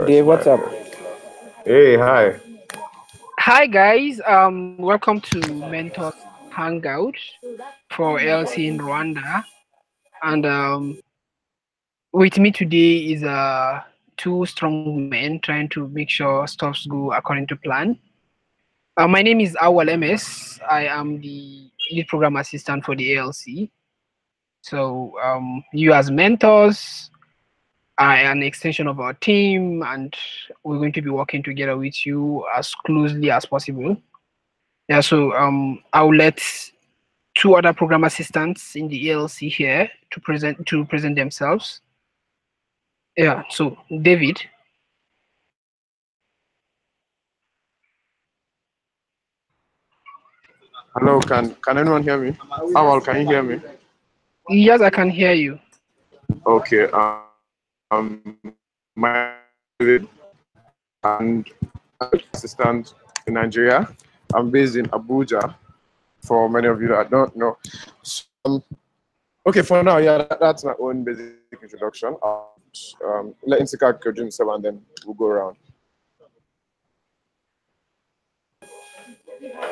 Dave, what's up? Hey, hi. Hi guys, welcome to Mentors Hangout for LC in Rwanda. And with me today is two strong men trying to make sure stuffs go according to plan. My name is Awal MS. I am the lead program assistant for the ALC. So you as mentors are an extension of our team, and we're going to be working together with you as closely as possible. Yeah, so I'll let two other program assistants in the ELC here to present themselves. Yeah, so David. Hello, can anyone hear me? How well can you hear me? Yes, I can hear you. Okay. My name is David, and I'm an assistant in Nigeria. I'm based in Abuja. For many of you that don't know. So, okay, for now, yeah, that's my own basic introduction. Let Insika introduce himself, and then we'll go around.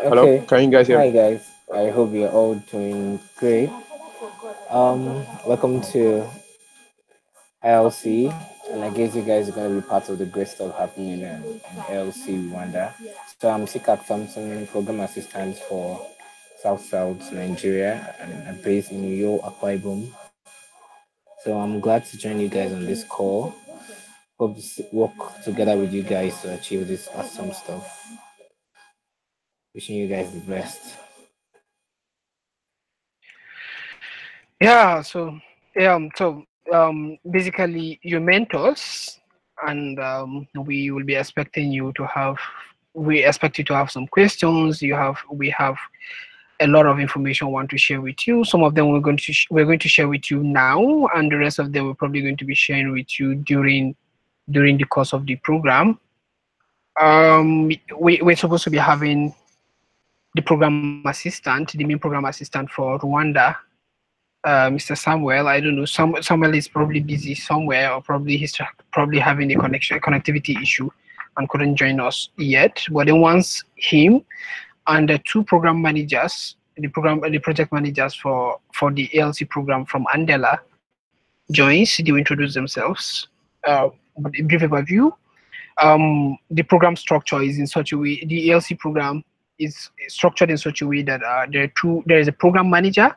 Hello, Okay. can you guys hear me? Hi, guys. I hope you're all doing great. Welcome to ALC, and I guess you guys are going to be part of the great stuff happening in ALC Rwanda. So I'm Sikak Thompson, program assistant for South Nigeria, and I'm based in Yo Akwa Ibom. So I'm glad to join you guys on this call. Hope to work together with you guys to achieve this awesome stuff. Wishing you guys the best. Yeah, basically your mentors, and we will be expecting you to have. We expect you to have some questions. We have a lot of information we want to share with you. Some of them we're going to share with you now, and the rest of them we're probably going to be sharing with you during the course of the program. We're supposed to be having the program assistant, the main program assistant for Rwanda, Mr. Samuel. I don't know. Samuel is probably busy somewhere, or probably he's probably having a connectivity issue and couldn't join us yet. But then once him and the two program managers, the project managers for the ALC program from Andela joins, they will introduce themselves. But a brief overview. The program structure is in such a way. The ALC program is structured in such a way that there is a program manager,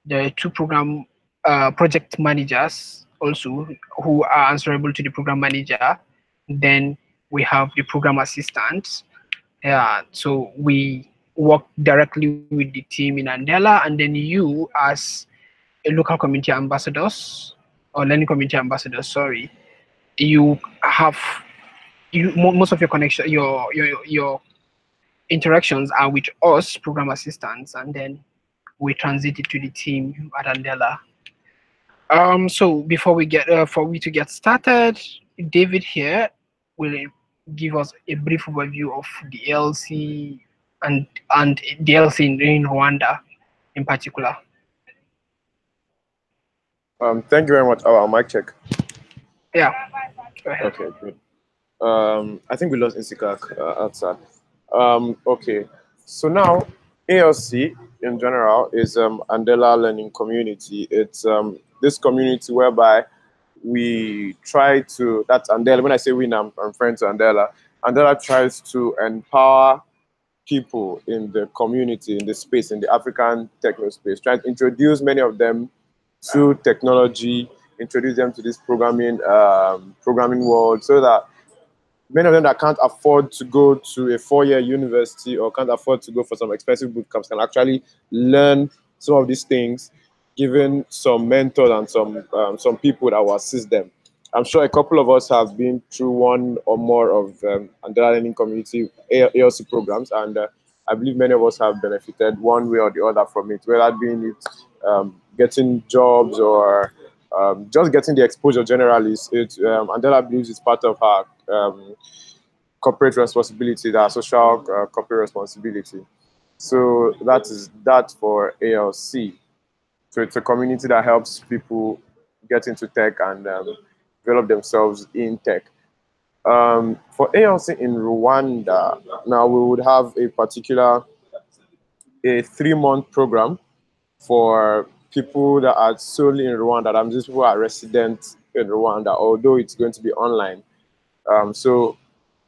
there are two program project managers also who are answerable to the program manager. Then we have the program assistants. Yeah, so we work directly with the team in Andela, and then you as a local community ambassadors or learning community ambassadors, sorry, you have most of your connection, your interactions are with us program assistants, and then we transit it to the team at Andela. So before we get for we to get started, David here will give us a brief overview of the LC and the LC in Rwanda in particular. Thank you very much. Our mic check. Yeah, go ahead. Okay, good. I think we lost Insika outside. Okay, so now ALC in general is Andela Learning Community. It's this community whereby we try to, that's Andela. When I say we, I'm referring to Andela. Andela tries to empower people in the community, in the space, in the African techno space, trying to introduce many of them to technology, introduce them to this programming world, so that many of them that can't afford to go to a 4-year university or can't afford to go for some expensive boot camps can actually learn some of these things, given some mentors and some people that will assist them. I'm sure a couple of us have been through one or more of Andela Learning Community ALC programs, and I believe many of us have benefited one way or the other from it, whether being it getting jobs or just getting the exposure generally. Andela believes it's part of her corporate responsibility, that social corporate responsibility. So that is that for ALC. So it's a community that helps people get into tech and develop themselves in tech. For ALC in Rwanda, now we would have a 3-month program for people that are solely in Rwanda. That means people are resident in Rwanda, although it's going to be online. So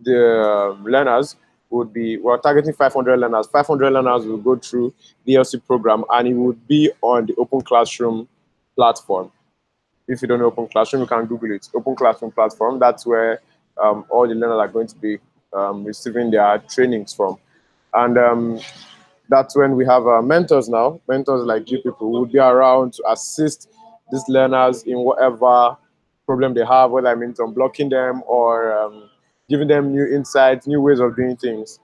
the learners we're targeting 500 learners. 500 learners will go through the ALC program, and it would be on the Open Classroom platform. If you don't know Open Classroom, you can Google it. Open Classroom platform. That's where all the learners are going to be receiving their trainings from. And that's when we have mentors now. Mentors like you people who will be around to assist these learners in whatever problem they have, whether I mean unblocking them or giving them new insights, new ways of doing things.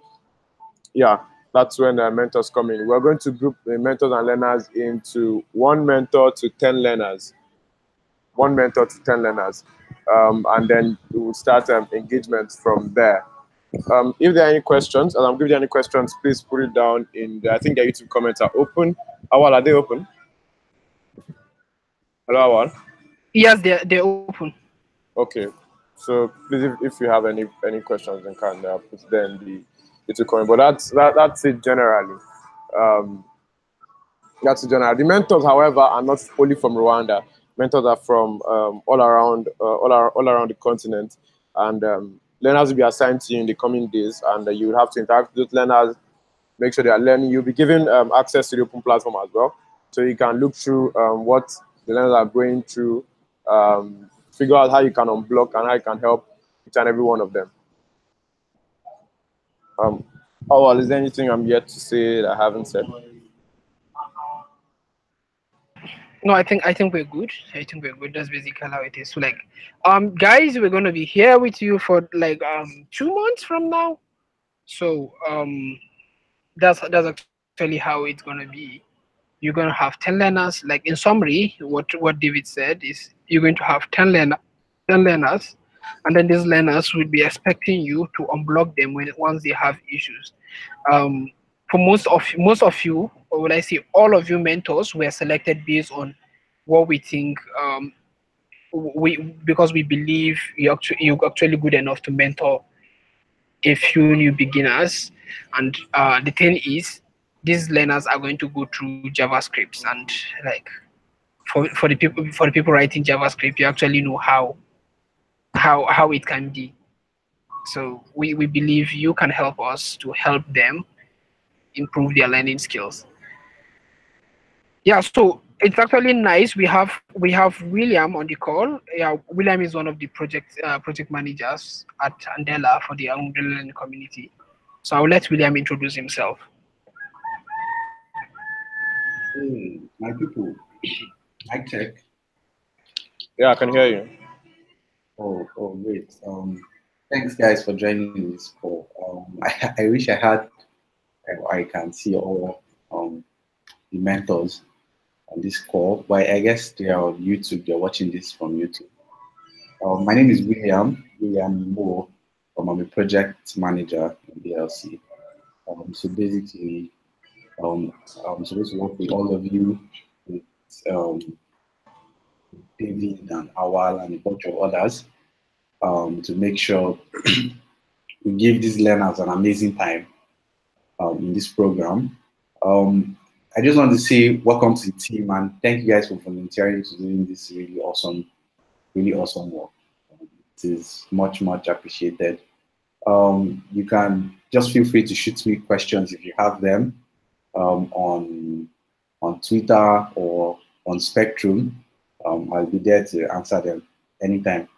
Yeah, that's when mentors come in. We're going to group the mentors and learners into one mentor to 10 learners. One mentor to 10 learners. And then we will start engagement from there. If there are any questions, and I'm giving you any questions, please put it down in the, I think the YouTube comments are open. Awal, are they open? Hello, Awal? Yes, they're open. Okay. So please, if you have any questions, you can put them in the YouTube comment. But that's it generally. That's it generally. The mentors, however, are not only from Rwanda. Mentors are from all around the continent, and learners will be assigned to you in the coming days, and you will have to interact with learners. Make sure they are learning. You'll be given access to the open platform as well, so you can look through what the learners are going through, figure out how you can unblock and how you can help each and every one of them. Oh, well, is there anything I'm yet to say that I haven't said? No, I think we're good. I think we're good. That's basically how it is. So like, guys, we're gonna be here with you for like 2 months from now. So that's actually how it's gonna be. You're gonna have 10 learners. Like in summary, what David said is you're going to have 10 learners, and then these learners will be expecting you to unblock them once they have issues. Um, for most of you, or would I say all of you mentors were selected based on what we think we because we believe you're actually good enough to mentor a few new beginners. And the thing is, these learners are going to go through JavaScripts, and like for the people writing JavaScript, you actually know how it can be. So we believe you can help us to help them improve their learning skills. Yeah, so it's actually nice. We have William on the call. Yeah, William is one of the project managers at Andela for the Learning community. So I'll let William introduce himself. Hey, my people, I check. Yeah, I can hear you. Oh, great. Thanks, guys, for joining this call. I wish I can see all the mentors on this call, but I guess they are on YouTube. They're watching this from YouTube. My name is William Moore. I'm a project manager in BLC. So basically, I'm supposed to work with all of you, with um, David and Awal and a bunch of others, to make sure we give these learners an amazing time in this program. I just want to say welcome to the team and thank you guys for volunteering to doing this really awesome work. It is much appreciated. You can just feel free to shoot me questions if you have them on Twitter or on Spectrum. I'll be there to answer them anytime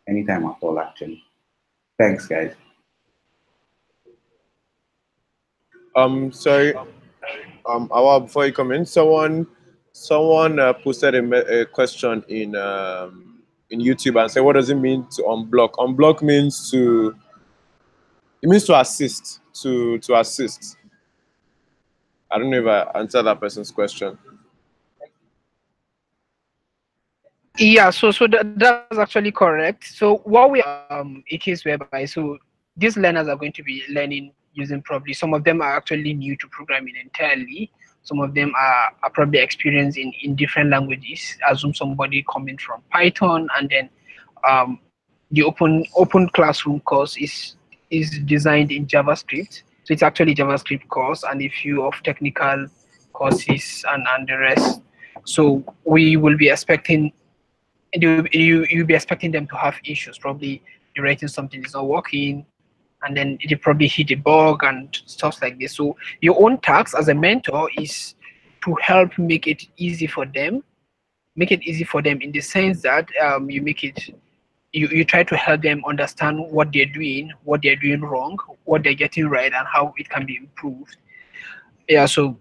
at all, actually. Thanks, guys. Sorry. Awal, before you come in, someone posted a question in YouTube and said, "What does it mean to unblock?" Unblock means to assist. To assist. I don't know if I answered that person's question. Yeah, so that's actually correct. So what we it is whereby, so these learners are going to be learning using, probably some of them are actually new to programming entirely. Some of them are probably experienced in different languages. Assume somebody coming from Python, and then the open classroom course is designed in JavaScript. So it's actually JavaScript course and a few of technical courses and the rest. So we will be expecting you'll be expecting them to have issues. Probably the writing something is not working, and then it probably hit a bug and stuff like this. So your own task as a mentor is to help make it easy for them, in the sense that you try to help them understand what they're doing wrong, what they're getting right, and how it can be improved. Yeah, so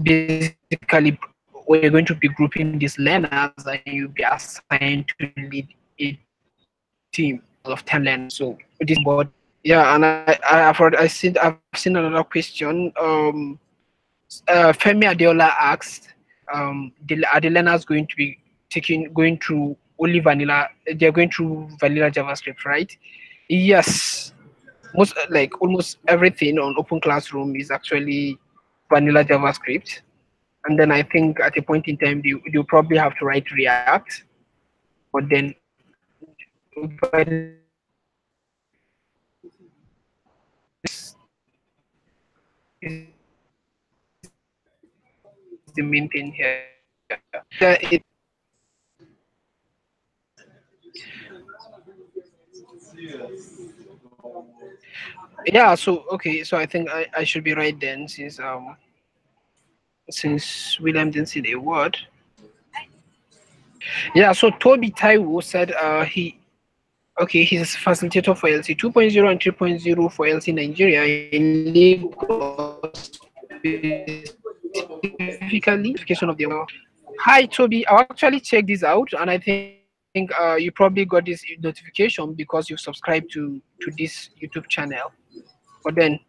basically we're going to be grouping these learners and you'll be assigned to lead a team of 10 learners. So this board, yeah, and I've seen another question. Femi Adeola asked, are the learners going to be going through only vanilla? They're going through vanilla JavaScript, right? Yes, almost everything on Open Classroom is actually vanilla JavaScript. And then I think at a point in time, you probably have to write React, but then is the main thing here. Yeah, so okay, so I think I should be right then, since William didn't see the word. Yeah, so Toby Taiwo said he's a facilitator for LC 2.0 and 3.0 for LC Nigeria in Lagos, specifically notification of the. Hi Toby, I'll actually check this out, and I think you probably got this notification because you've subscribed to this YouTube channel. But then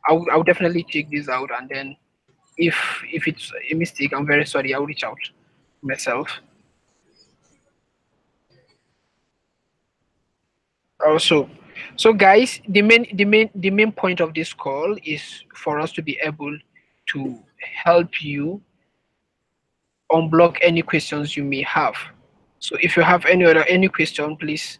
I'll definitely check this out, and then if it's a mistake, I'm very sorry. I'll reach out myself. Also, so guys, the main point of this call is for us to be able to help you unblock any questions you may have. So if you have any question, please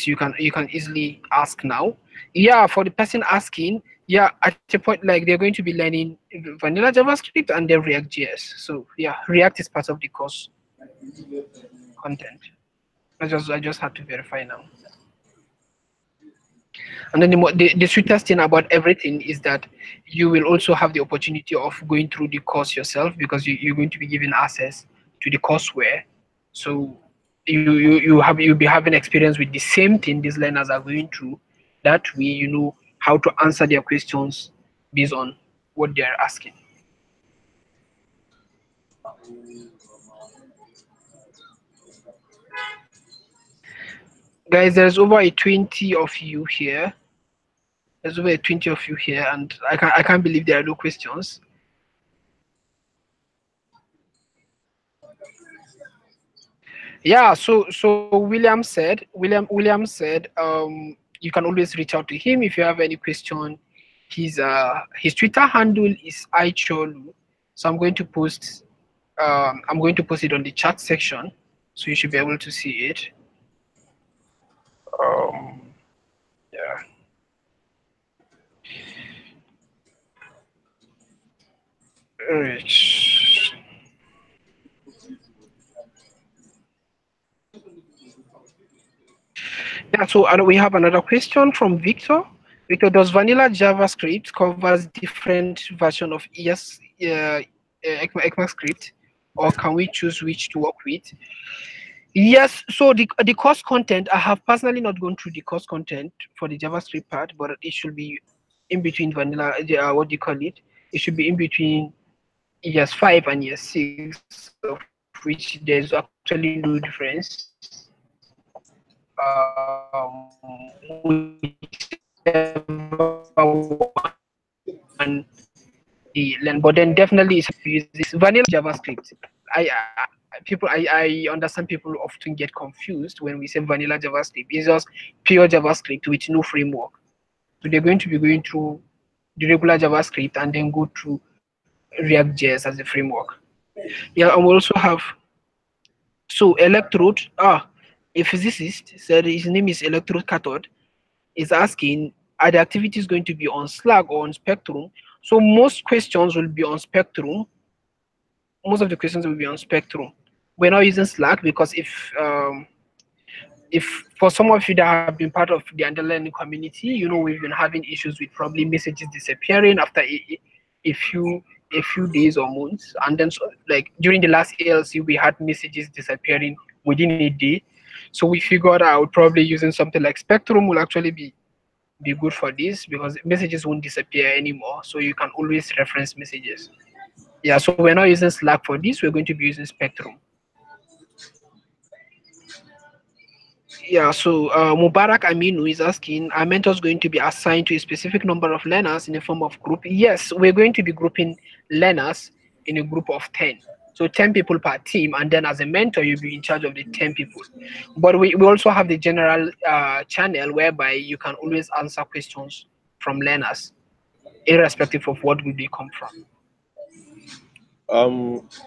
you can easily ask now. Yeah, for the person asking, yeah, at a point like they're going to be learning vanilla JavaScript and then React.js. So yeah, React is part of the course content. I just had to verify now. And then the sweetest thing about everything is that you will also have the opportunity of going through the course yourself, because you're going to be given access to the courseware. So you'll be having experience with the same thing these learners are going through. That way you know how to answer their questions based on what they're asking. Guys, there's over a 20 of you here. There's over a 20 of you here, and I can't believe there are no questions. Yeah, so William said you can always reach out to him if you have any question. His Twitter handle is icholu. So I'm going to post it on the chat section, so you should be able to see it. Yeah. Rich. Yeah, so we have another question from Victor. Victor, does vanilla JavaScript covers different version of ECMAScript, or can we choose which to work with? Yes, so the course content, I have personally not gone through the course content for the JavaScript part, but it should be in between vanilla, what do you call it? It should be in between years 5 and year 6, of which there's actually no difference. But then definitely it's vanilla JavaScript. I understand people often get confused when we say vanilla JavaScript. It's just pure JavaScript with no framework. So they're going to be going through the regular JavaScript and then go through React.js as a framework. Yeah, and we also have Electrode. a physicist said his name is Electrocathode, is asking, are the activities going to be on Slack or on Spectrum? So most questions will be on Spectrum. Most of the questions will be on Spectrum. We're not using Slack because if for some of you that have been part of the Andela learning community, you know we've been having issues with probably messages disappearing after a few days or months, and then so, like during the last ALC we had messages disappearing within a day. So we figured out probably using something like Spectrum will actually be good for this because messages won't disappear anymore. So you can always reference messages. Yeah, so we're not using Slack for this. We're going to be using Spectrum. Yeah, so Mubarak Aminu is asking, are mentors going to be assigned to a specific number of learners in a form of group? Yes, we're going to be grouping learners in a group of 10. So 10 people per team, and then as a mentor, you'll be in charge of the 10 people. But we also have the general channel whereby you can always answer questions from learners, irrespective of what group they come from.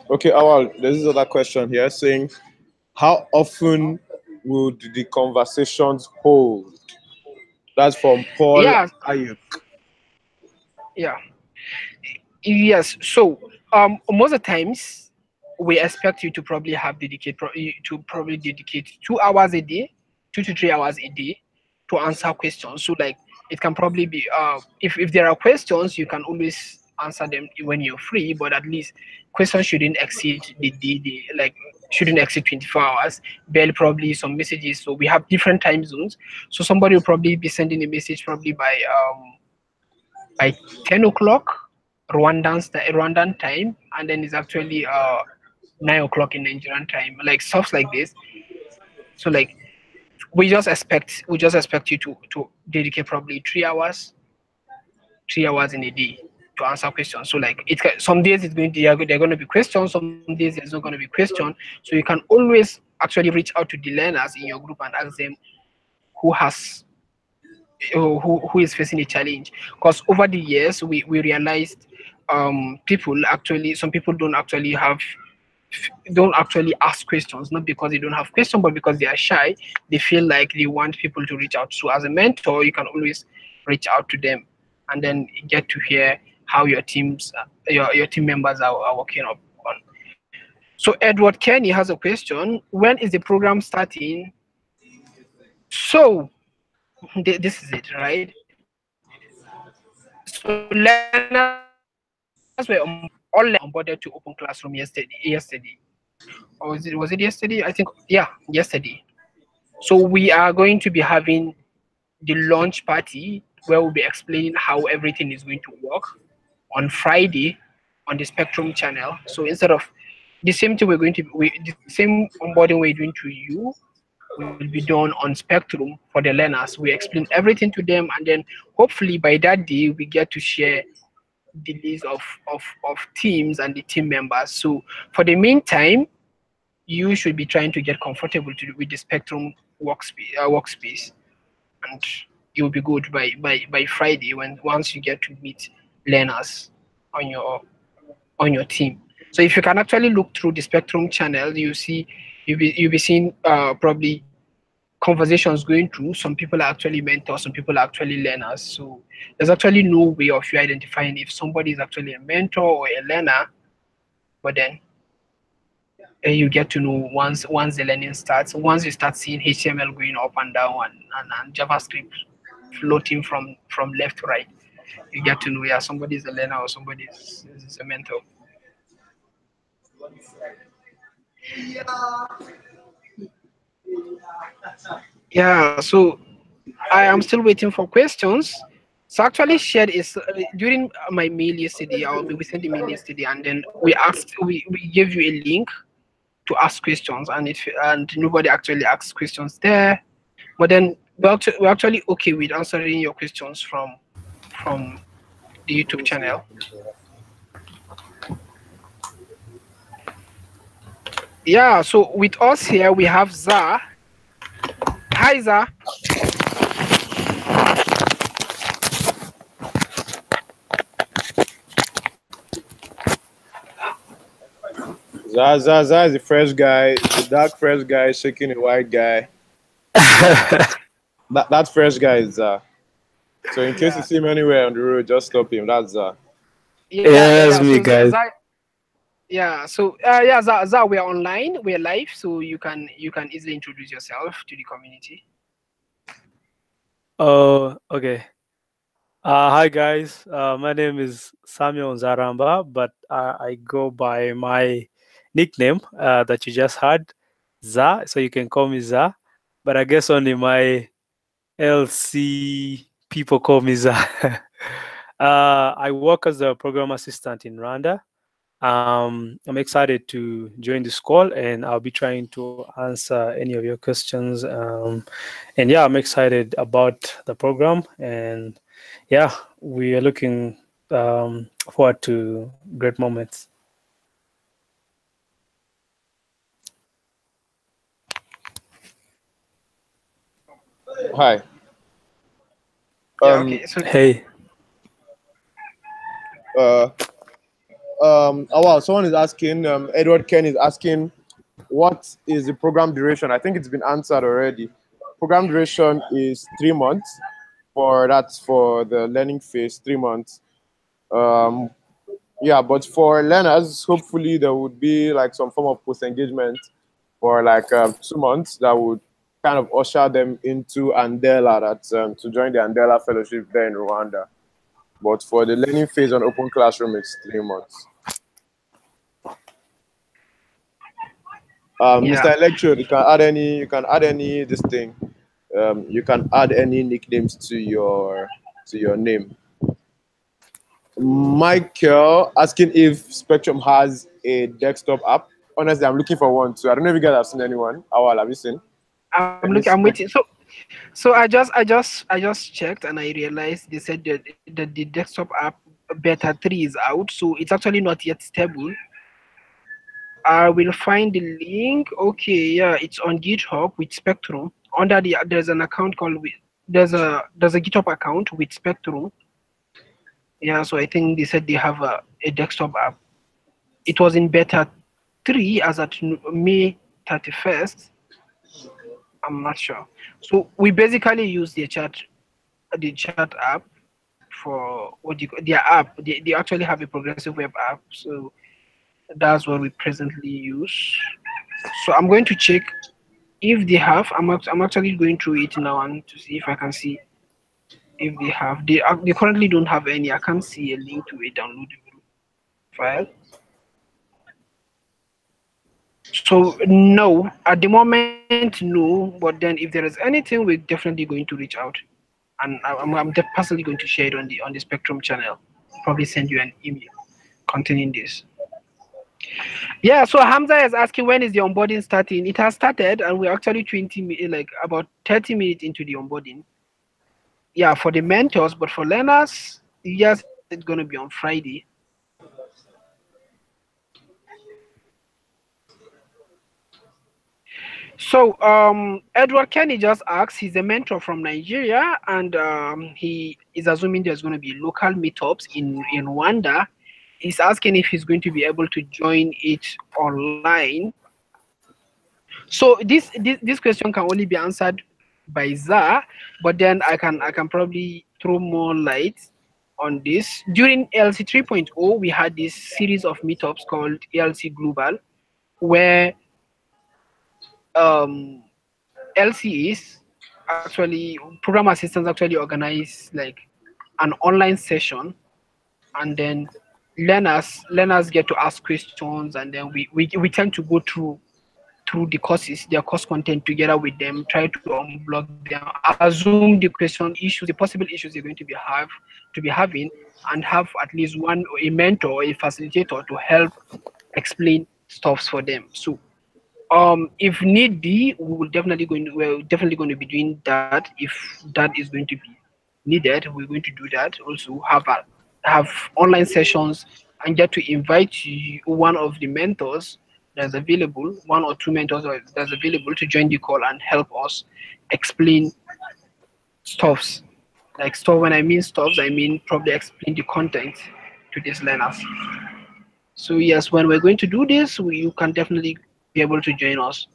Okay, Awal, there's this other question here saying, how often would the conversations hold? That's from Paul Yeah, Ayuk. yeah. Yes. So most of the times we expect you to probably have dedicate 2 hours a day, 2 to 3 hours a day to answer questions. So like it can probably be if there are questions you can always answer them when you're free, but at least questions shouldn't exceed the day, like shouldn't exceed 24 hours. Barely probably some messages. So we have different time zones. So somebody will probably be sending a message probably by 10 o'clock Rwandan time, and then it's actually 9 o'clock in Nigerian time, like stuff like this. So like we just expect you to dedicate probably 3 hours in a day to answer questions. So like some days they're going to be questions, some days there's not going to be question. So you can always actually reach out to the learners in your group and ask them who has who is facing a challenge, because over the years we realized some people don't actually ask questions, not because they don't have questions but because they are shy. They feel like they want people to reach out. So as a mentor you can always reach out to them and then get to hear how your team members are working up on. So Edward Kenny has a question: when is the program starting? So this is it, right? So learners were all learners were onboarded to Open Classroom yesterday. Or was it yesterday? I think, yeah, yesterday. So we are going to be having the launch party where we'll be explaining how everything is going to work on Friday on the Spectrum channel. So instead of the same thing the same onboarding we're doing to you will be done on Spectrum for the learners. We explain everything to them, and then hopefully by that day we get to share the list of teams and the team members. So for the meantime, you should be trying to get comfortable with the Spectrum workspace, and you'll be good by Friday once you get to meet learners on your team. So if you can actually look through the Spectrum channel, you'll be seeing probably conversations going through. Some people are actually mentors, some people are actually learners. So there's actually no way of you identifying if somebody is actually a mentor or a learner, but then you get to know once the learning starts. Once you start seeing HTML going up and down and JavaScript floating from left to right, you get to know, yeah, somebody is a learner or somebody is a mentor. Yeah, so I am still waiting for questions. So actually shared is during my mail yesterday, we sent the mail yesterday, and then we gave you a link to ask questions, and nobody actually asked questions there. But then we're actually okay with answering your questions from the YouTube channel. Yeah, so with us here we have Za. Hi Za. Zaza is the fresh guy, the dark fresh guy shaking a white guy. That fresh guy is so in case you Yeah, see him anywhere on the road, just stop him. That's yeah, Yes, yeah. me So guys. yeah. So yeah, we're online, we're live, so you can easily introduce yourself to the community. Oh, okay. Hi guys. My name is Samuel Zaramba, but I go by my nickname that you just heard, Za. So you can call me Za. But I guess only my LC people call me Za. I work as a program assistant in Rwanda. I'm excited to join this call, and I'll be trying to answer any of your questions. And yeah, I'm excited about the program, and yeah, we are looking forward to great moments. hi. Yeah, Um okay. So Hey, uh oh wow, someone is asking, Edward Ken is asking, what is the program duration? I think it's been answered already. Program duration is 3 months that's for the learning phase, 3 months. Um, yeah, but for learners, hopefully there would be like some form of post engagement for like 2 months that would kind of usher them into Andela, that's to join the Andela Fellowship there in Rwanda. But for the learning phase on Open Classroom, it's 3 months. yeah, Mr. Electro, you can add any this thing. You can add any nicknames to your name. Michael asking if Spectrum has a desktop app. Honestly, I'm looking for one too. I don't know if you guys have seen anyone. Awal, have you seen any I'm spec? waiting. So I just checked and I realized they said that the desktop app beta 3 is out, so it's actually not yet stable. I will find the link. Okay, yeah, it's on GitHub with Spectrum. Under there's an account called there's a GitHub account with Spectrum. Yeah, so I think they said they have a desktop app. It was in beta 3 as at May 31st. I'm not sure. So we basically use the chat app for what do you call their app. They actually have a progressive web app. So that's what we presently use. So I'm going to check if they have. I'm actually going through it now and to see if I can see if they have. They currently don't have any. I can't see a link to a downloadable file. So no, at the moment, no. But then, if there is anything, we're definitely going to reach out, and I'm personally going to share it on the Spectrum channel. Probably send you an email containing this. Yeah. So Hamza is asking when is the onboarding starting? It has started, and we're actually like about 30 minutes into the onboarding. Yeah, for the mentors, but for learners, yes, it's gonna be on Friday. So, Edward Kenny just asked, he's a mentor from Nigeria, and he is assuming there's going to be local meetups in Rwanda. He's asking if he's going to be able to join it online. So this question can only be answered by Za, but then I can probably throw more light on this. During ALC 3.0, we had this series of meetups called ALC Global, where um, LCs actually program assistants actually organize like an online session, and then learners get to ask questions, and then we tend to go through the courses, their course content together with them, try to unblock them, assume the question issues, the possible issues they're going to be having, and have at least one a mentor or a facilitator to help explain stuffs for them. So if need be, we're definitely going to be doing that. If that is going to be needed, we're going to do that. Also have online sessions and get to invite one of the mentors that's available, one or two mentors that's available to join the call and help us explain stuffs. Like stuff, when I mean stuffs, I mean probably explain the content to these learners. So yes, when we're going to do this, you can definitely be able to join us.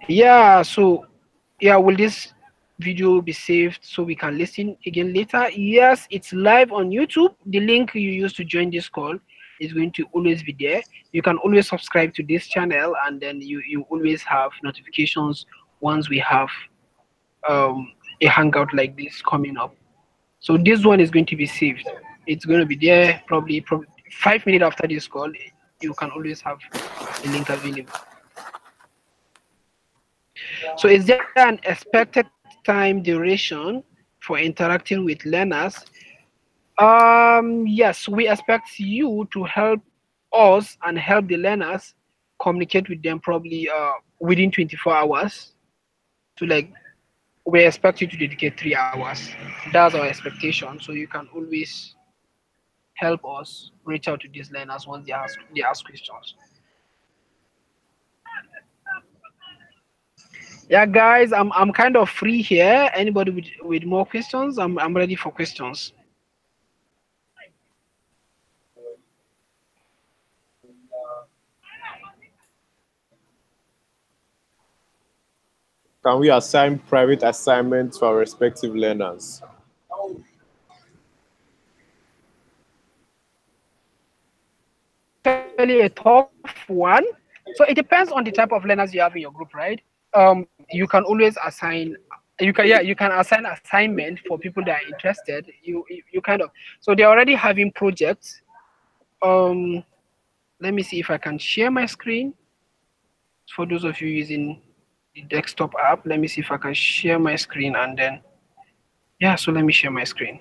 Yeah, so Yeah, will this video be saved so we can listen again later? Yes, it's live on YouTube. The link you used to join this call is going to always be there. You can always subscribe to this channel, and then you always have notifications once we have a hangout like this coming up. So this one is going to be saved. It's going to be there probably 5 minutes after this call. You can always have the link available. So is there an expected time duration for interacting with learners? Yes, we expect you to help us and help the learners communicate with them probably within 24 hours. So like we expect you to dedicate 3 hours. That's our expectation. So you can always help us reach out to these learners once they ask questions. Yeah, guys, I'm kind of free here. Anybody with more questions? I'm ready for questions. Can we assign private assignments for our respective learners? Actually a tough one. So it depends on the type of learners you have in your group, right? You can always assign. You can assign assignment for people that are interested. You kind of, so they're already having projects. Let me see if I can share my screen. For those of you using the desktop app, let me see if I can share my screen, and then yeah. So let me share my screen.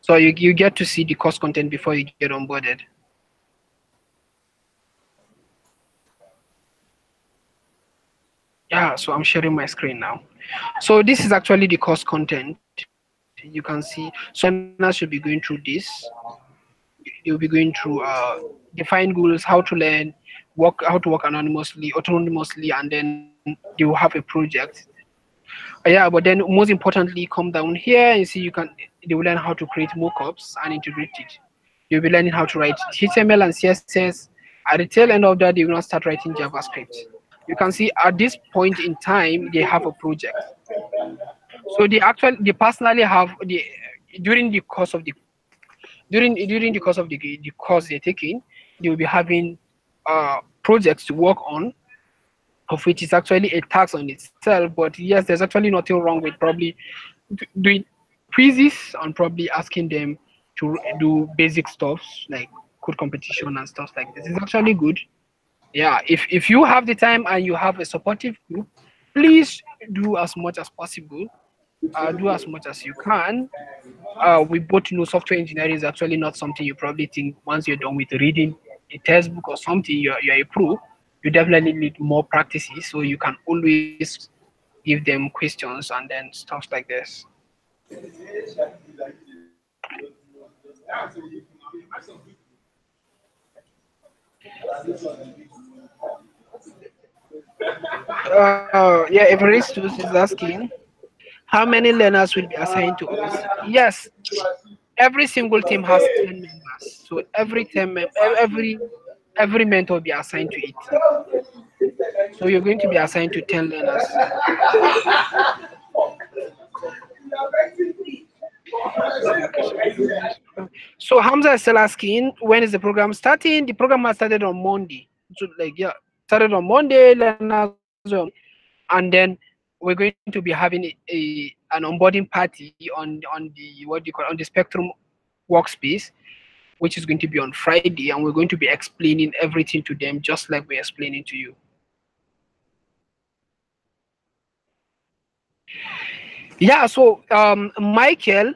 So you get to see the course content before you get onboarded. Yeah, so I'm sharing my screen now. So this is actually the course content. You can see. So learners should be going through this. They'll be going through define goals, how to learn, how to work autonomously, and then they will have a project. Yeah, but then most importantly, come down here and see they will learn how to create mockups and integrate it. You'll be learning how to write HTML and CSS. At the tail end of that, they will not start writing JavaScript. You can see at this point in time they have a project. So they personally have during the course of the the course they're taking, they will be having projects to work on, of which is actually a task on itself. But yes, there's actually nothing wrong with probably doing quizzes and probably asking them to do basic stuff like code competition and stuff like this. It's actually good. Yeah, if you have the time and you have a supportive group, please do as much as possible. Do as much as you can. We both know software engineering is actually not something you probably think once you're done with reading a textbook or something, you're a pro. You definitely need more practices, so you can always give them questions and then stuff like this. Yeah, Everestus is asking how many learners will be assigned to us. Yes, every single team has 10 members, so every mentor will be assigned to it. So you're going to be assigned to 10 learners. So Hamza is still asking, when is the program starting? The program has started on Monday. So like yeah, started on Monday, learners and then we're going to be having an onboarding party on the what do you call on the Spectrum workspace, which is going to be on Friday, and we're going to be explaining everything to them just like we're explaining to you. Yeah, so Michael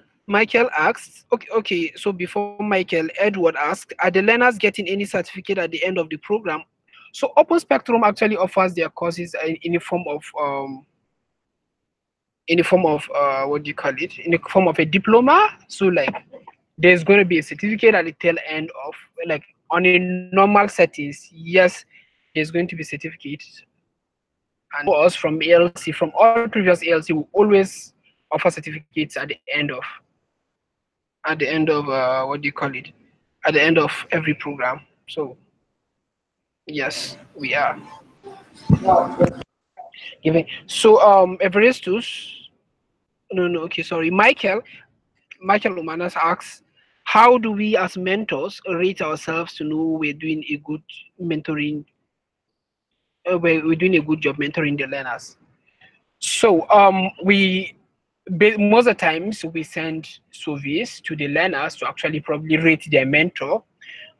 asked, okay, so before Michael, Edward asked, are the learners getting any certificate at the end of the program? So Open Spectrum actually offers their courses in the form of what do you call it? In the form of a diploma. So like there's going to be a certificate at the tail end of, like, on a normal settings, yes, there's going to be certificates. And for us from ALC, from all previous ALC, we always offer certificates at the end of what do you call it? At the end of every program. So yes, we are. Given. So Everestus, no, okay, sorry, Michael Umanas asks, how do we as mentors rate ourselves to know we're doing a good mentoring, we're doing a good job mentoring the learners? So most of the times we send surveys to the learners to actually probably rate their mentor.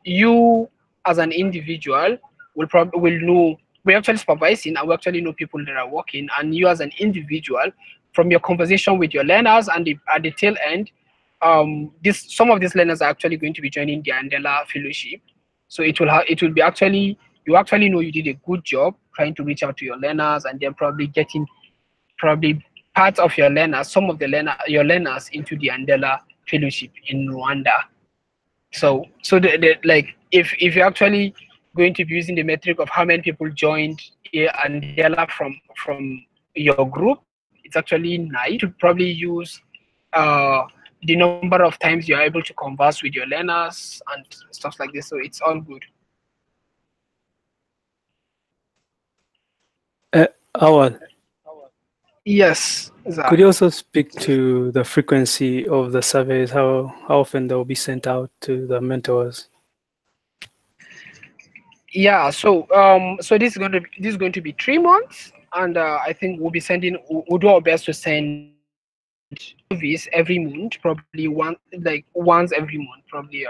You as an individual will know, we're actually supervising and we actually know people that are working, and you as an individual, from your conversation with your learners and at the tail end, this some of these learners are actually going to be joining the Andela fellowship. So it will be actually, you actually know you did a good job trying to reach out to your learners and then probably getting probably part of your learners, some of your learners into the Andela fellowship in Rwanda. So like if you're actually going to be using the metric of how many people joined Andela from your group, it's actually nice to probably use uh, the number of times you're able to converse with your learners and stuff like this. So it's all good. Awan, Yes, could Zach. you also speak to the frequency of the surveys, how often they will be sent out to the mentors? Yeah, so this is going to be 3 months, and I think we'll do our best to send surveys every month, probably once every month, probably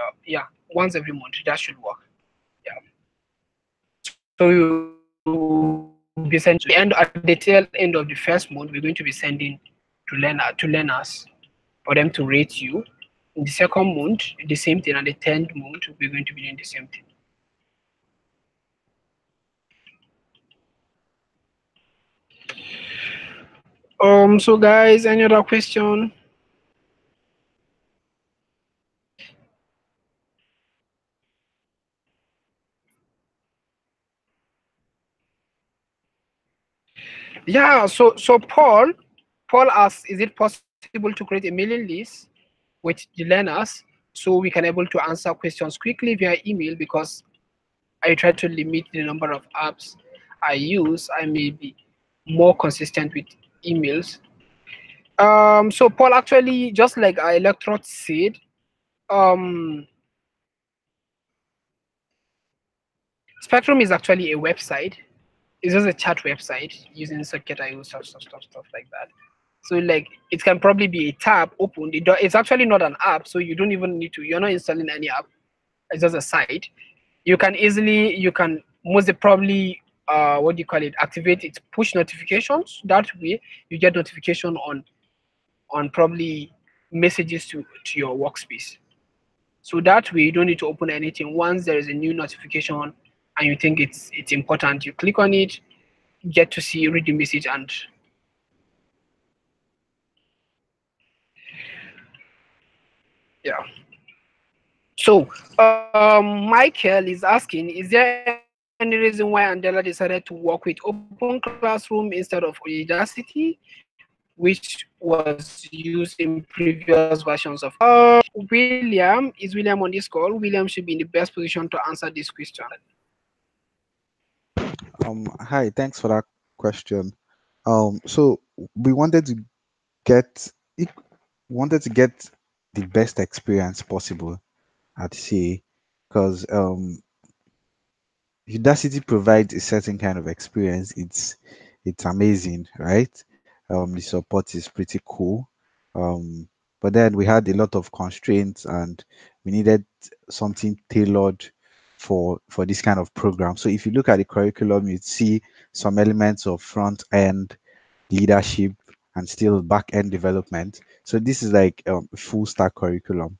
once every month. That should work. Yeah. So we'll be sending at the tail end of the first month. We're going to be sending to learners for them to rate you. In the second month, the same thing, and the third month, we're going to be doing the same thing. So guys, any other question? Yeah, so Paul asks, is it possible to create a mailing list with the learners so we can able to answer questions quickly via email? Because I try to limit the number of apps I use. I may be more consistent with emails. So Paul, actually, just like our electorate said, um Spectrum is actually a website. It's just a chat website using Circuit IO stuff like that. So like it can probably be a tab open. It's actually not an app, so you don't even need to. You're not installing any app. It's just a site. You can most probably what do you call it? Activate its push notifications. That way you get notification on probably messages to your workspace. So that way you don't need to open anything. Once there is a new notification and you think it's important, you click on it, get to see, read the message, and yeah. So Michael is asking, is there any reason why Andela decided to work with Open Classroom instead of Udacity, which was used in previous versions of William on this call? William should be in the best position to answer this question. Hi, thanks for that question. So we wanted to get e- wanted to get the best experience possible at CA because Udacity provides a certain kind of experience. It's amazing, right? The support is pretty cool. But then we had a lot of constraints and we needed something tailored for this kind of program. So if you look at the curriculum, you'd see some elements of front end leadership and still back end development. So this is like a full stack curriculum,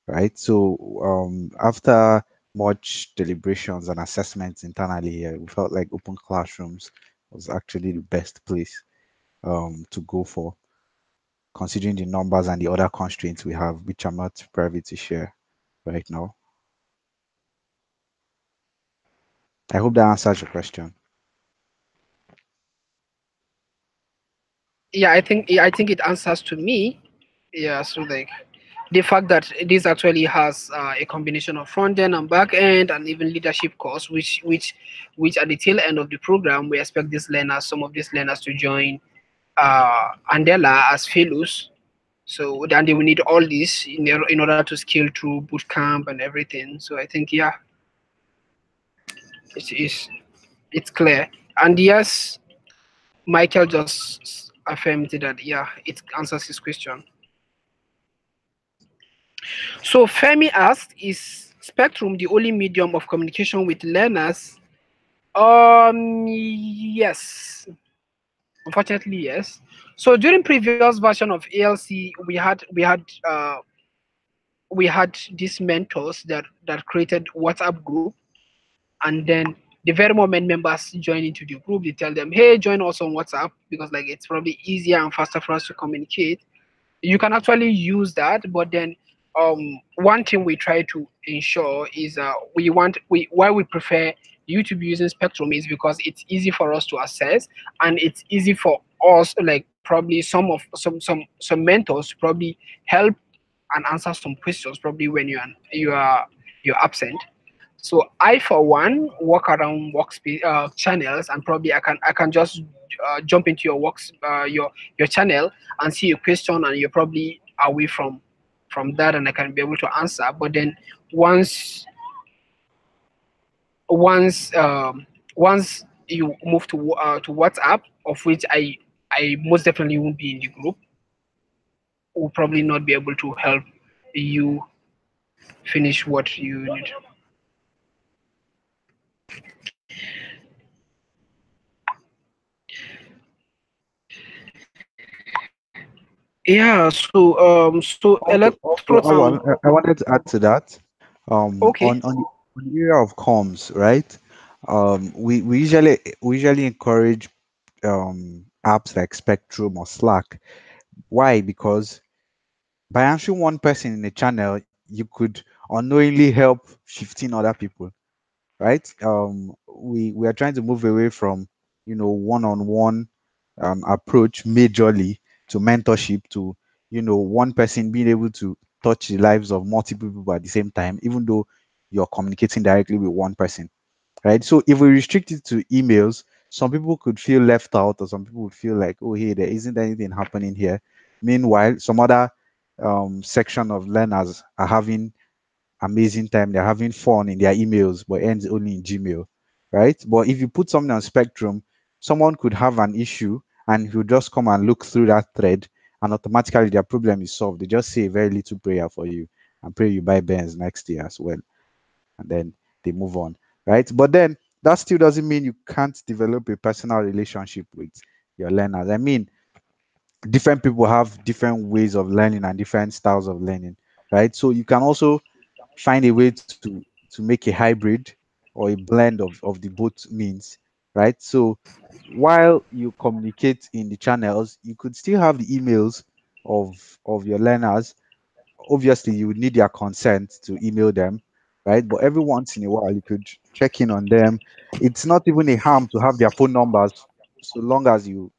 right? So after much deliberations and assessments internally, we felt like open classrooms was actually the best place to go for, considering the numbers and the other constraints we have, which I'm not privy to share right now. I hope that answers your question. Yeah, I think it answers to me. Yeah, so like the fact that this actually has a combination of front end and back end and even leadership course, which at the tail end of the program we expect these learners, some of these learners, to join Andela as fellows. So then they will need all this in order to scale through boot camp and everything. So I think, yeah, it's clear. And yes, Michael just affirmed that, yeah, it answers his question. So Femi asked, is Spectrum the only medium of communication with learners? Yes. Unfortunately, yes. So during previous version of ALC, we had these mentors that created WhatsApp group, and then the very moment members join into the group, they tell them, hey, join us on WhatsApp, because like it's probably easier and faster for us to communicate. You can actually use that, but then one thing we try to ensure is we why we prefer you to be using Spectrum is because it's easy for us to access, and it's easy for us, like probably some mentors to probably help and answer some questions probably when you're absent. So I, for one, walk around workspace channels, and probably I can just jump into your your channel and see a question, and you're probably away from that, and I can be able to answer. But then once once um, once you move to WhatsApp, of which I most definitely won't be in the group, will probably not be able to help you finish what you need. Yeah, so electrodes Also, and I wanted to add to that. okay. On the area of comms, right? We usually encourage apps like Spectrum or Slack. Why? Because by answering one person in a channel, you could unknowingly help 15 other people, right? We are trying to move away from one-on-one approach majorly to mentorship to one person being able to touch the lives of multiple people at the same time, even though you're communicating directly with one person, right? So if we restrict it to emails, some people could feel left out, or some people would feel like, oh, hey, there isn't anything happening here. Meanwhile, some other section of learners are having amazing time. They're having fun in their emails, but ends only in Gmail, right? But if you put something on Spectrum, someone could have an issue and he'll just come and look through that thread, and automatically their problem is solved. They just say a very little prayer for you and pray you buy Benz next year as well, and then they move on, right? But then that still doesn't mean you can't develop a personal relationship with your learners. I mean, different people have different ways of learning and different styles of learning, right? So you can also find a way to make a hybrid or a blend of the both means, right? So while you communicate in the channels, you could still have the emails of your learners. Obviously you would need their consent to email them, right? But every once in a while you could check in on them. It's not even a harm to have their phone numbers, so long as you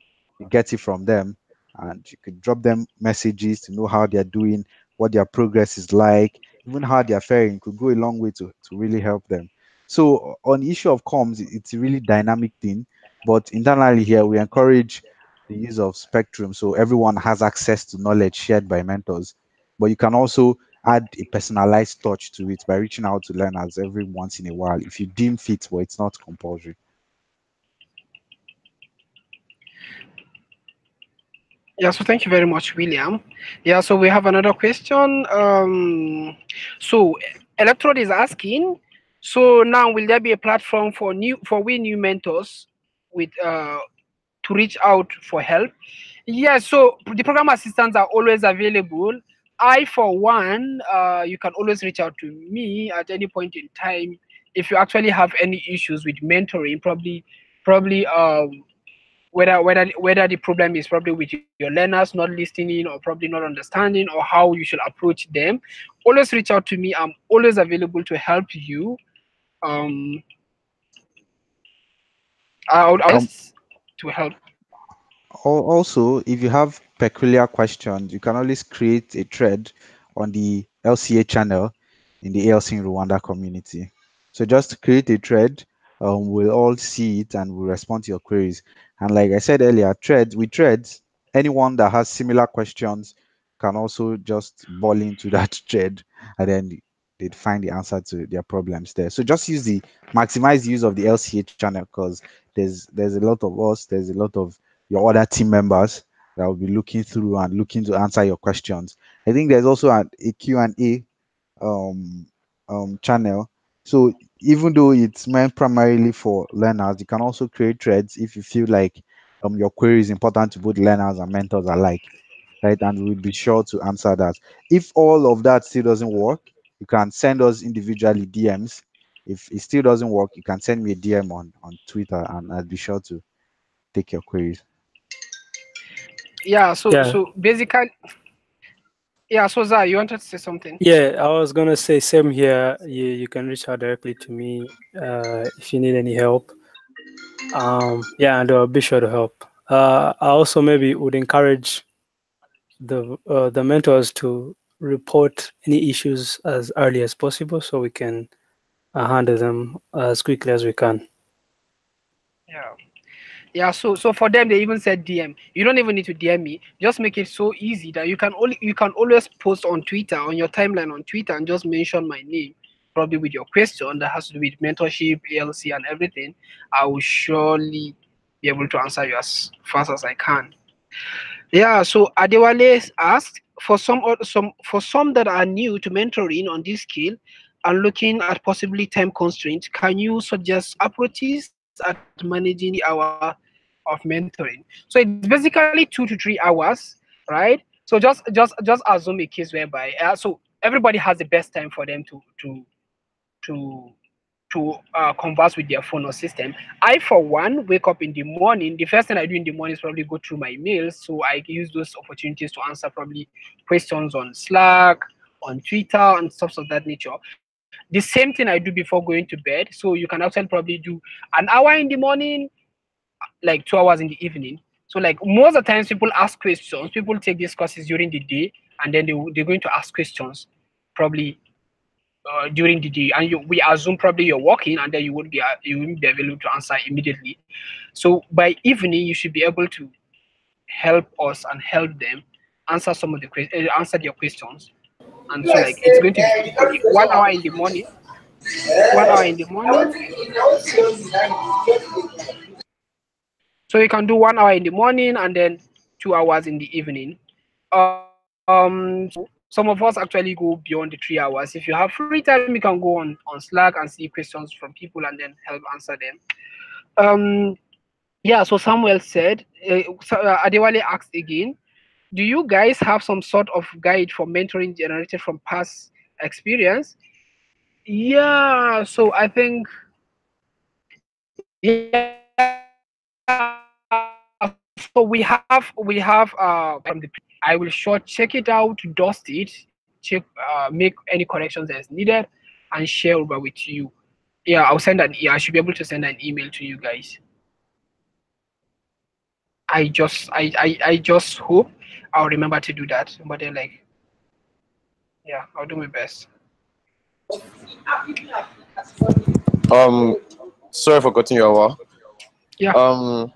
get it from them, and you could drop them messages to know how they're doing, what their progress is like, even how they're faring. Could go a long way to really help them. So on the issue of comms, it's a really dynamic thing, but internally here we encourage the use of Spectrum so everyone has access to knowledge shared by mentors, but you can also add a personalized touch to it by reaching out to learners every once in a while if you deem fit, but it's not compulsory. Yeah, so thank you very much, William. Yeah, so we have another question. So Electrode is asking, so now will there be a platform for we new mentors with to reach out for help? Yes, so the program assistants are always available. I, for one, you can always reach out to me at any point in time if you actually have any issues with mentoring. Probably whether the problem is probably with your learners not listening, or probably not understanding, or how you should approach them. Always reach out to me. I'm always available to help you. Um, I would Um, always to help. Also, if you have peculiar questions, you can always create a thread on the LCA channel in the ALCinRwanda community. So just create a thread. We'll all see it and we'll respond to your queries. And like I said earlier, with threads, anyone that has similar questions can also just ball into that thread, and then they'd find the answer to their problems there. So just maximize the use of the LCA channel, because there's a lot of us, there's a lot of your other team members that will be looking through and looking to answer your questions. I think there's also a Q&A um, channel. So even though it's meant primarily for learners, you can also create threads if you feel like your query is important to both learners and mentors alike, right? And we'll be sure to answer that. If all of that still doesn't work, you can send us individually DMs. If it still doesn't work, you can send me a DM on Twitter, and I'll be sure to take your queries. Yeah. So Yeah, so basically, yeah. So Zah, you wanted to say something? yeah. I was gonna say same here. You can reach out directly to me if you need any help. Yeah, and I'll be sure to help. I also maybe would encourage the mentors to report any issues as early as possible, so we can handle them as quickly as we can. Yeah. Yeah, so for them they even said DM. You don't even need to DM me. Just make it so easy that you can always post on Twitter, on your timeline on Twitter, and just mention my name, probably with your question that has to do with mentorship, ALC, and everything. I will surely be able to answer you as fast as I can. Yeah, so Adewale asked for some that are new to mentoring on this scale and looking at possibly time constraints, can you suggest approaches at managing the hour of mentoring? So it's basically 2 to 3 hours, right? So just assume a case whereby so everybody has the best time for them to converse with their phone or system. I, for one, wake up in the morning. The first thing I do in the morning is probably go through my mails. So I use those opportunities to answer probably questions on Slack, on Twitter, and stuff of that nature. The same thing I do before going to bed. So you can actually probably do an hour in the morning, like 2 hours in the evening. So like most of the times people ask questions, people take these courses during the day, and then they're going to ask questions probably during the day, and we assume probably you're working, and then you won't be available to answer immediately. So by evening, you should be able to help us and help them answer some of the answer their questions. And so like it's going to be equally 1 hour in the morning, 1 hour in the morning. So you can do 1 hour in the morning and then 2 hours in the evening. So some of us actually go beyond the 3 hours. If you have free time, you can go on Slack and see questions from people and then help answer them. Yeah, so Samuel said, Adewale asked again, do you guys have some sort of guide for mentoring generated from past experience? Yeah, so I think, yeah, so we have from the, I will sure check it out, dust it, check, make any corrections as needed, and share over with you. Yeah, I should be able to send an email to you guys. I just hope I'll remember to do that. But then like, yeah, I'll do my best. Sorry for cutting you off. Yeah.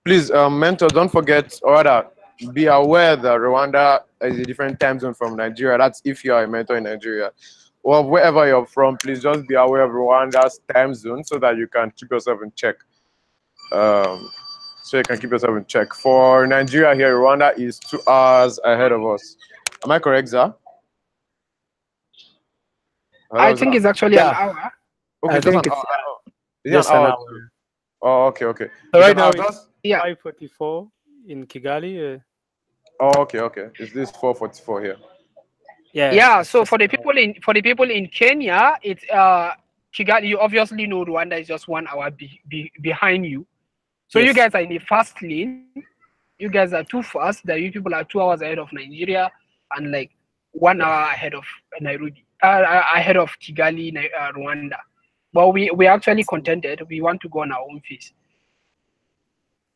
Please, mentor, don't forget, or rather, be aware that Rwanda is a different time zone from Nigeria. That's if you are a mentor in Nigeria. Or wherever you're from, please just be aware of Rwanda's time zone so that you can keep yourself in check. For Nigeria here, Rwanda is 2 hours ahead of us. Am I correct, Zah? I think it's actually an hour. Okay, I think it's just an hour. Oh, okay. So right now it's 5:44 in Kigali. Oh, okay. Is this 4:44 here? Yeah. So for the people in Kenya, it's Kigali. You obviously know Rwanda is just 1 hour behind you. So you guys are in the fast lane. You guys are too fast. That you people are 2 hours ahead of Nigeria and like 1 hour ahead of Nairobi, ahead of Kigali, Rwanda. But we actually contented. We want to go on our own pace.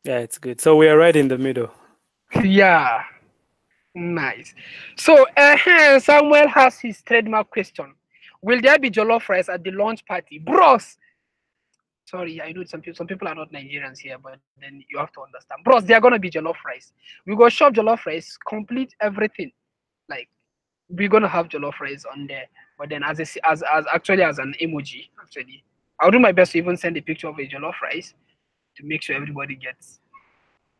Yeah, it's good. So we are right in the middle. Yeah. Nice. So Samuel has his trademark question. Will there be jollof rice at the launch party? Bros! Sorry, I know some people are not Nigerians here, but then you have to understand. Bros, they are gonna be jollof rice. We go shop jollof rice, complete everything. Like we're gonna have jollof rice on there. But then as actually as an emoji, actually. I'll do my best to even send a picture of a jollof rice to make sure everybody gets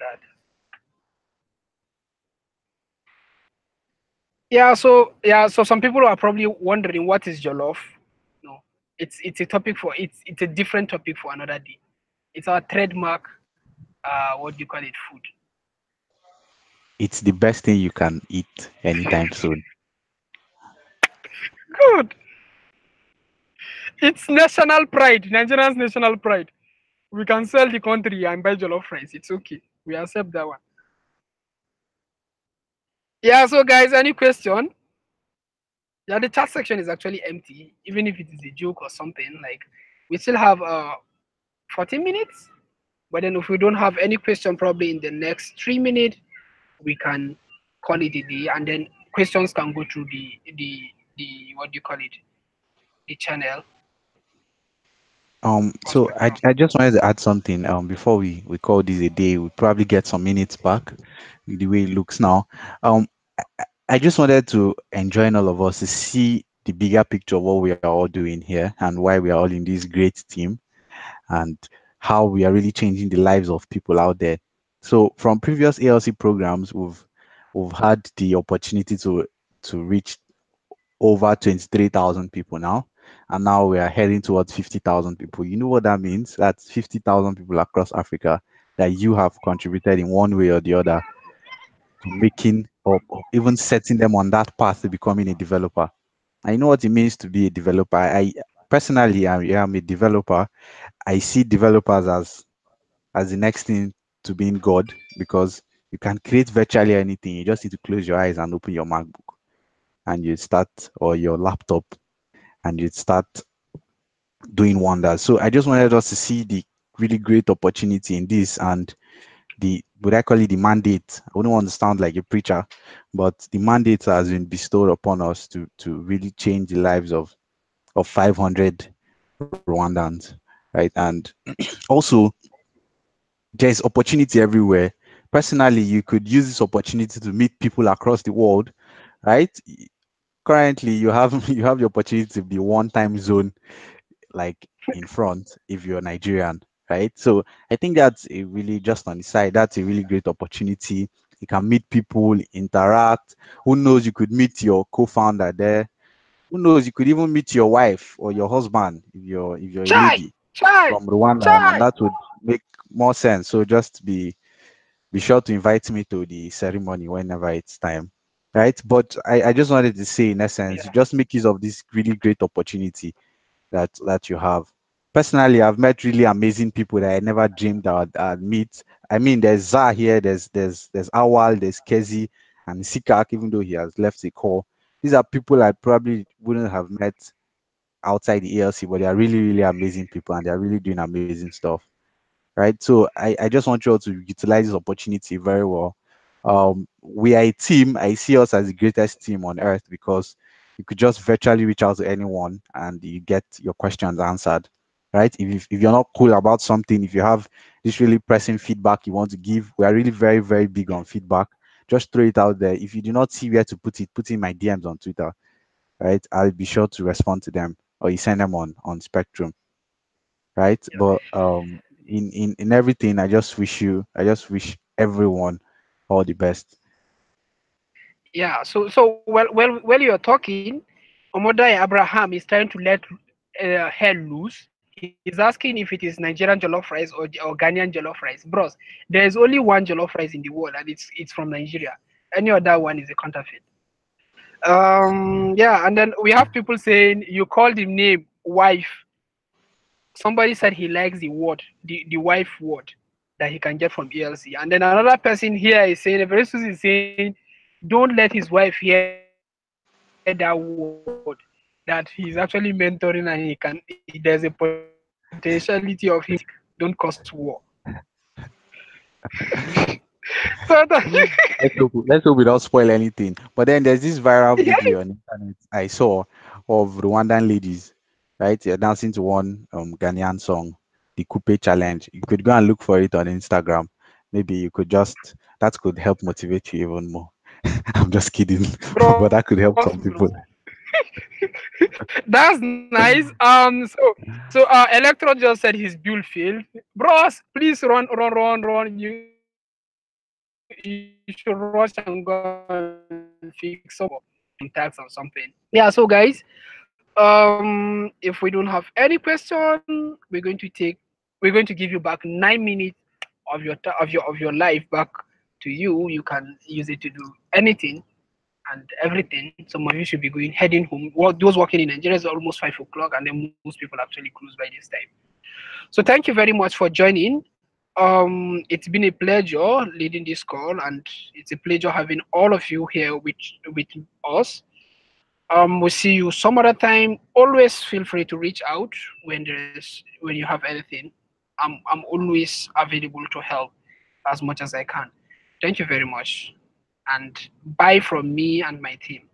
that. So some people are probably wondering what is jollof. No, it's a topic for it's a different topic for another day. It's our trademark. What do you call it? Food. It's the best thing you can eat anytime soon. Good. It's national pride. Nigerians' national pride. We can sell the country and buy jollof rice. It's okay. We accept that one. Yeah. So guys, any question? Yeah, the chat section is actually empty, even if it is a joke or something. Like we still have 14 minutes. But then if we don't have any question, probably in the next 3 minutes, we can call it a day, and then questions can go through the what do you call it, the channel. So I just wanted to add something. Before we call this a day, we probably get some minutes back, with the way it looks now. I just wanted to enjoin all of us to see the bigger picture of what we are all doing here and why we are all in this great team and how we are really changing the lives of people out there. So from previous ALC programs, we've had the opportunity to reach over 23,000 people now. And now we are heading towards 50,000 people. You know what that means? That's 50,000 people across Africa that you have contributed in one way or the other to making or even setting them on that path to becoming a developer. I know what it means to be a developer. I personally am a developer. I see developers as the next thing to being God because you can create virtually anything. You just need to close your eyes and open your MacBook and you start or your laptop and you start doing wonders. So I just wanted us to see the really great opportunity in this and the would I call it the mandate? I wouldn't want to sound like a preacher, but the mandate has been bestowed upon us to really change the lives of 500 Rwandans, right? And also there's opportunity everywhere. Personally, you could use this opportunity to meet people across the world, right? Currently, you have you have the opportunity to be one time zone like in front if you're Nigerian, right? So I think that's a really just on the side, that's a really great opportunity. You can meet people, interact. Who knows, you could meet your co-founder there. Who knows, you could even meet your wife or your husband if you're a Chai, lady chai, from Rwanda, and chai. that would make more sense. So just be sure to invite me to the ceremony whenever it's time. Right. But I just wanted to say in essence, Yeah. just make use of this really great opportunity that you have. Personally, I've met really amazing people that I never dreamed I'd meet. I mean, there's Zah here, there's Awal, there's Kezi, and Sikak, even though he has left the call. These are people I probably wouldn't have met outside the ALC, but they are really, really amazing people and they're really doing amazing stuff. Right. So I just want you all to utilize this opportunity very well. We are a team. I see us as the greatest team on earth because you could just virtually reach out to anyone and you get your questions answered. Right. If you're not cool about something, if you have this really pressing feedback you want to give, we are really very, very big on feedback. Just throw it out there. If you do not see where to put it, put in my DMs on Twitter. Right. I'll be sure to respond to them or you send them on Spectrum, right? But in everything, I just wish everyone all the best. Yeah. So while you're talking, Omodai Abraham is trying to let hell loose. He's asking if it is Nigerian jollof rice or Ghanaian jollof rice. Bros, there is only one jollof rice in the world, and it's from Nigeria. Any other one is a counterfeit. Yeah, and then we have people saying you called him name wife. Somebody said he likes the word, the wife word that he can get from ELC. And then another person here is saying, a very is saying, don't let his wife hear that word. That he's actually mentoring and there's a potentiality of him don't cause war. So let's hope we don't spoil anything. But then there's this viral yeah, video on internet I saw of Rwandan ladies, right? They're dancing to one Ghanaian song, the Coupe Challenge. You could go and look for it on Instagram. Maybe you could just that could help motivate you even more. I'm just kidding, but bro, that could help bro. some people. That's nice. So Electro just said his build failed. Bros, please run. You should rush and go and fix some tags or something. Yeah. So guys, if we don't have any question, we're going to give you back 9 minutes of your life back to you. You can use it to do anything and everything. Some of you should be heading home. Well, those working in Nigeria is almost 5 o'clock, and then most people actually close by this time. So thank you very much for joining. It's been a pleasure leading this call, and it's a pleasure having all of you here with us. We'll see you some other time. Always feel free to reach out when you have anything. I'm always available to help as much as I can. Thank you very much, and bye from me and my team.